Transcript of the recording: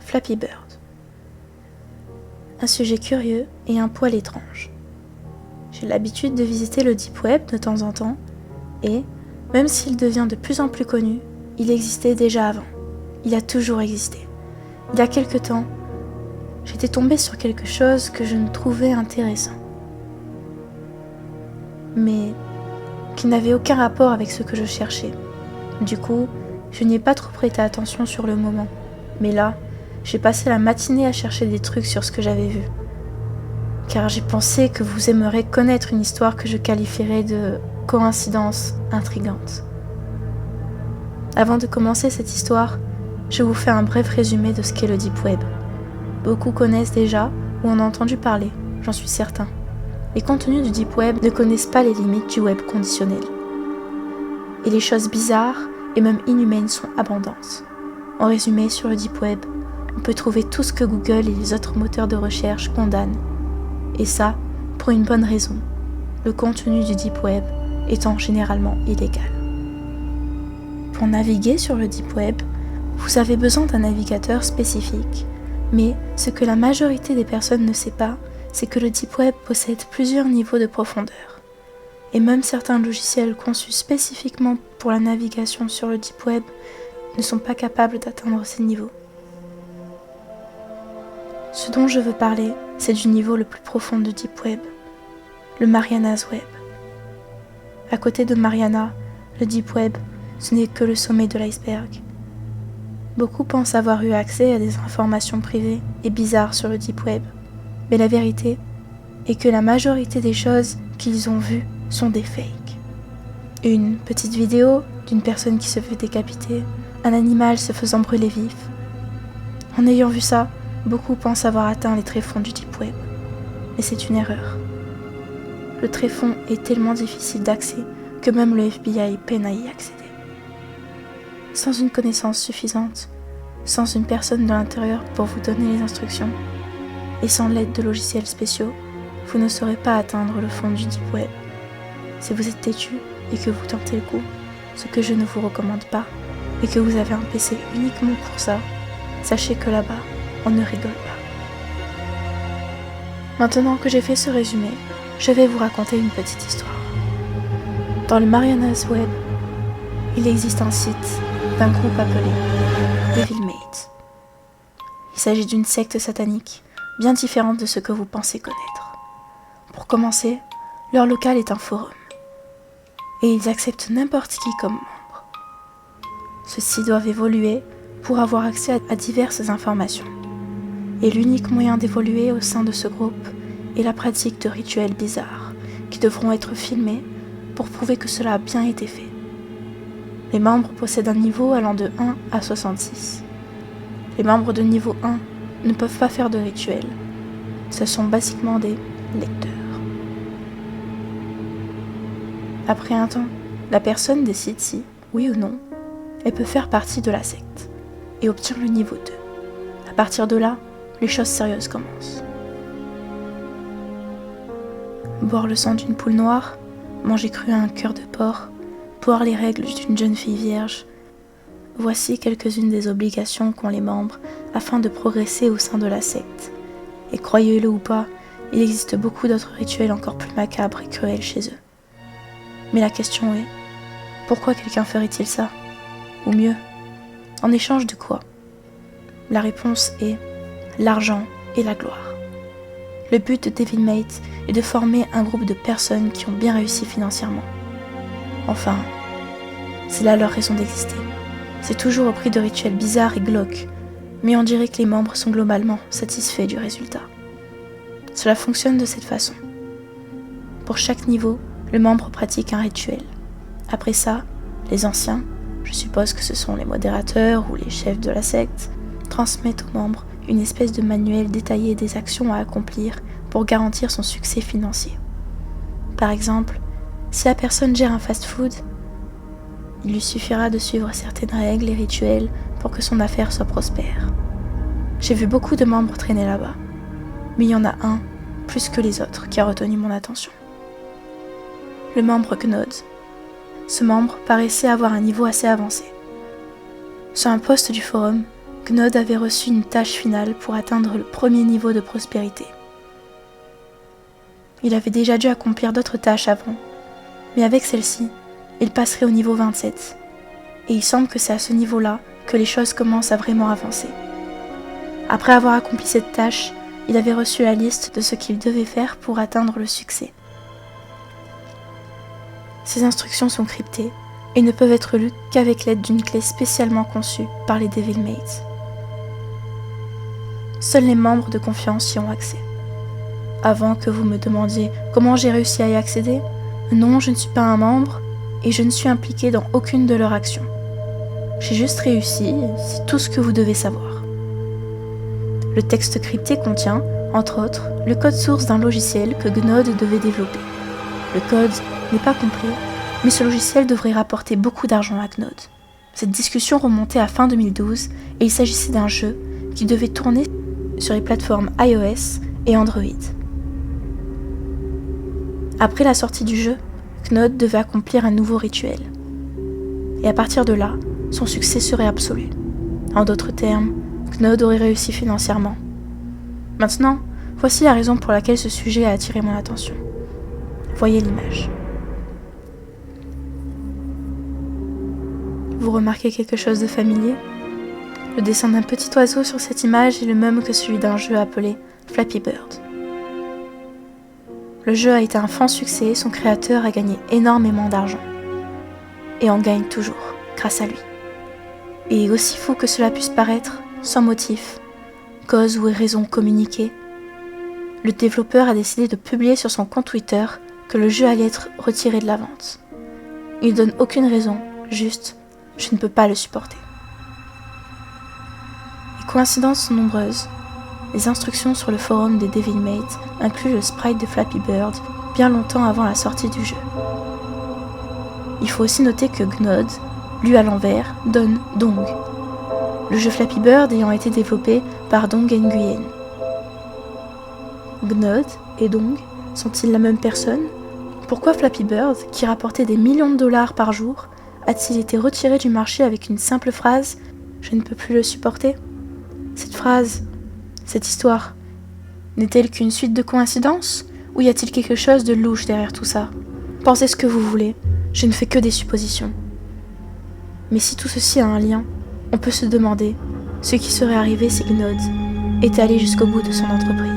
Flappy Bird. Un sujet curieux et un poil étrange. J'ai l'habitude de visiter le Deep Web de temps en temps et, même s'il devient de plus en plus connu, il existait déjà avant. Il a toujours existé. Il y a quelque temps, j'étais tombée sur quelque chose que je ne trouvais intéressant, mais qui n'avait aucun rapport avec ce que je cherchais. Du coup, je n'y ai pas trop prêté attention sur le moment. Mais là, j'ai passé la matinée à chercher des trucs sur ce que j'avais vu. Car j'ai pensé que vous aimeriez connaître une histoire que je qualifierais de coïncidence intrigante. Avant de commencer cette histoire, je vous fais un bref résumé de ce qu'est le Deep Web. Beaucoup connaissent déjà ou en ont entendu parler, j'en suis certain. Les contenus du Deep Web ne connaissent pas les limites du web conditionnel. Et les choses bizarres et même inhumaines sont abondantes. En résumé, sur le Deep Web, on peut trouver tout ce que Google et les autres moteurs de recherche condamnent. Et ça, pour une bonne raison, le contenu du Deep Web étant généralement illégal. Pour naviguer sur le Deep Web, vous avez besoin d'un navigateur spécifique, mais ce que la majorité des personnes ne sait pas, c'est que le Deep Web possède plusieurs niveaux de profondeur. Et même certains logiciels conçus spécifiquement pour la navigation sur le Deep Web ne sont pas capables d'atteindre ces niveaux. Ce dont je veux parler, c'est du niveau le plus profond du Deep Web, le Mariana's Web. À côté de Mariana, le Deep Web, ce n'est que le sommet de l'iceberg. Beaucoup pensent avoir eu accès à des informations privées et bizarres sur le Deep Web, mais la vérité est que la majorité des choses qu'ils ont vues sont des fakes. Une petite vidéo d'une personne qui se fait décapiter, un animal se faisant brûler vif. En ayant vu ça, beaucoup pensent avoir atteint les tréfonds du Deep Web, mais c'est une erreur. Le tréfond est tellement difficile d'accès que même le FBI peine à y accéder. Sans une connaissance suffisante, sans une personne de l'intérieur pour vous donner les instructions, et sans l'aide de logiciels spéciaux, vous ne saurez pas atteindre le fond du Deep Web. Si vous êtes têtu et que vous tentez le coup, ce que je ne vous recommande pas, et que vous avez un PC uniquement pour ça, sachez que là-bas, on ne rigole pas. Maintenant que j'ai fait ce résumé, je vais vous raconter une petite histoire. Dans le Mariana's Web, il existe un site d'un groupe appelé Devilmate. Il s'agit d'une secte satanique bien différente de ce que vous pensez connaître. Pour commencer, leur local est un forum, et ils acceptent n'importe qui comme membre. Ceux-ci doivent évoluer pour avoir accès à diverses informations, et l'unique moyen d'évoluer au sein de ce groupe est la pratique de rituels bizarres qui devront être filmés pour prouver que cela a bien été fait. Les membres possèdent un niveau allant de 1 à 66. Les membres de niveau 1 ne peuvent pas faire de rituels. Ce sont basiquement des lecteurs. Après un temps, la personne décide si, oui ou non, elle peut faire partie de la secte et obtient le niveau 2. À partir de là, les choses sérieuses commencent. Boire le sang d'une poule noire, manger cru à un cœur de porc, boire les règles d'une jeune fille vierge. Voici quelques-unes des obligations qu'ont les membres afin de progresser au sein de la secte. Et croyez-le ou pas, il existe beaucoup d'autres rituels encore plus macabres et cruels chez eux. Mais la question est, pourquoi quelqu'un ferait-il ça? Ou mieux, en échange de quoi? La réponse est l'argent et la gloire. Le but de Devilmate est de former un groupe de personnes qui ont bien réussi financièrement. Enfin, c'est là leur raison d'exister. C'est toujours au prix de rituels bizarres et glauques, mais on dirait que les membres sont globalement satisfaits du résultat. Cela fonctionne de cette façon. Pour chaque niveau, le membre pratique un rituel. Après ça, les anciens, je suppose que ce sont les modérateurs ou les chefs de la secte, transmettent aux membres une espèce de manuel détaillé des actions à accomplir pour garantir son succès financier. Par exemple, si la personne gère un fast-food, il lui suffira de suivre certaines règles et rituels pour que son affaire soit prospère. J'ai vu beaucoup de membres traîner là-bas, mais il y en a un, plus que les autres, qui a retenu mon attention. Le membre Gnod. Ce membre paraissait avoir un niveau assez avancé. Sur un post du forum, Gnod avait reçu une tâche finale pour atteindre le premier niveau de prospérité. Il avait déjà dû accomplir d'autres tâches avant, mais avec celle-ci, il passerait au niveau 27. Et il semble que c'est à ce niveau-là que les choses commencent à vraiment avancer. Après avoir accompli cette tâche, il avait reçu la liste de ce qu'il devait faire pour atteindre le succès. Ces instructions sont cryptées et ne peuvent être lues qu'avec l'aide d'une clé spécialement conçue par les Devilmates. Seuls les membres de confiance y ont accès. Avant que vous me demandiez comment j'ai réussi à y accéder, non, je ne suis pas un membre et je ne suis impliqué dans aucune de leurs actions. J'ai juste réussi, c'est tout ce que vous devez savoir. Le texte crypté contient, entre autres, le code source d'un logiciel que Gnod devait développer. Le code n'est pas complet, mais ce logiciel devrait rapporter beaucoup d'argent à Gnod. Cette discussion remontait à fin 2012 et il s'agissait d'un jeu qui devait tourner sur les plateformes iOS et Android. Après la sortie du jeu, Gnod devait accomplir un nouveau rituel. Et à partir de là, son succès serait absolu. En d'autres termes, Gnod aurait réussi financièrement. Maintenant, voici la raison pour laquelle ce sujet a attiré mon attention. Voyez l'image. Vous remarquez quelque chose de familier ? Le dessin d'un petit oiseau sur cette image est le même que celui d'un jeu appelé Flappy Bird. Le jeu a été un franc succès et son créateur a gagné énormément d'argent. Et on gagne toujours, grâce à lui. Et aussi fou que cela puisse paraître, sans motif, cause ou raison communiquée, le développeur a décidé de publier sur son compte Twitter que le jeu allait être retiré de la vente. Il donne aucune raison, juste « je ne peux pas le supporter ». Les coïncidences sont nombreuses. Les instructions sur le forum des Devilmates incluent le sprite de Flappy Bird bien longtemps avant la sortie du jeu. Il faut aussi noter que Gnod, lu à l'envers, donne Dong, le jeu Flappy Bird ayant été développé par Dong Nguyen. Gnod et Dong sont-ils la même personne ? Pourquoi Flappy Bird, qui rapportait des millions de dollars par jour, a-t-il été retiré du marché avec une simple phrase « Je ne peux plus le supporter » ? Cette phrase, cette histoire, n'est-elle qu'une suite de coïncidences ? Ou y a-t-il quelque chose de louche derrière tout ça ? Pensez ce que vous voulez, je ne fais que des suppositions. Mais si tout ceci a un lien, on peut se demander ce qui serait arrivé si Gnod était allé jusqu'au bout de son entreprise.